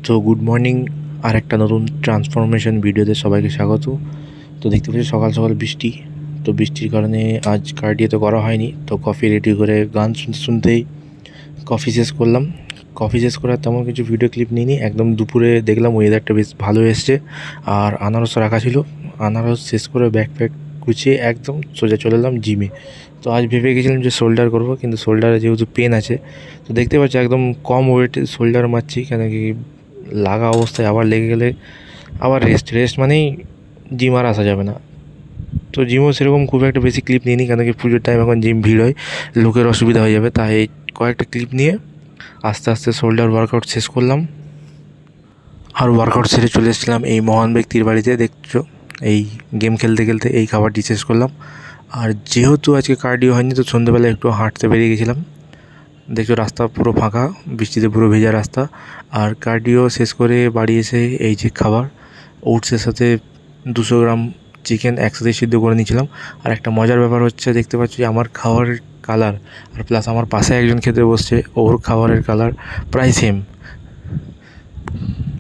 তো good morning, আর একটা নতুন ট্রান্সফরমেশন ভিডিওতে সবাইকে স্বাগত। তো দেখতে পাচ্ছি সকাল সকাল বৃষ্টি। তো বৃষ্টির কারণে আজ কার্ডিও তো করা হয়নি। তো কফি রেডি করে গান শুনতে শুনতেই কফি শেষ করলাম। কফি শেষ করার তেমন কিছু ভিডিও ক্লিপ নিইনি। একদম দুপুরে দেখলাম ওয়েদারটা বেশ ভালো এসছে, আর আনারস রাখা ছিল। আনারস শেষ করে ব্যাগ গুছিয়ে একদম সোজা চলে এলাম জিমে। তো আজ ভেবে গেছিলাম যে শোল্ডার করব, কিন্তু শোল্ডারে যেহেতু পেন আছে, তো দেখতে পাচ্ছি একদম কম ওয়েটে শোল্ডার মারছি, কেন কি লাগা অবস্থায় আবার লেগে গেলে আবার রেস্ট মানেই জিম আর আসা যাবে না। তো জিমও সেরকম খুব একটা বেশি ক্লিপ নিইনি, কেন কি পুজোর টাইম এখন জিম ভিড় হয়, লোকের অসুবিধা হয়ে যাবে। তাই কয়েকটা ক্লিপ নিয়ে আস্তে আস্তে শোল্ডার ওয়ার্কআউট শেষ করলাম। আর ওয়ার্কআউট সেরে চলে এসেছিলাম এই মহান ব্যক্তির বাড়িতে। দেখছো, এই গেম খেলতে খেলতে এই খাবারটি শেষ করলাম। আর যেহেতু আজকে কার্ডিও হয়নি, তো সন্ধ্যেবেলা একটু হাঁটতে বেরিয়ে গেছিলাম। দেখছো রাস্তা পুরো ফাঁকা, বৃষ্টিতে পুরো ভেজা রাস্তা। আর কার্ডিও শেষ করে বাড়ি এসে এই যে খাবার, ওটসের সাথে 200 গ্রাম চিকেন একসাথে সিদ্ধ করে নিয়েছিলাম। আর একটা মজার ব্যাপার হচ্ছে, দেখতে পাচ্ছি আমার খাবারের কালার আর প্লাস আমার পাশে একজন খেতে বসছে, ওর খাবারের কালার প্রায় সেম।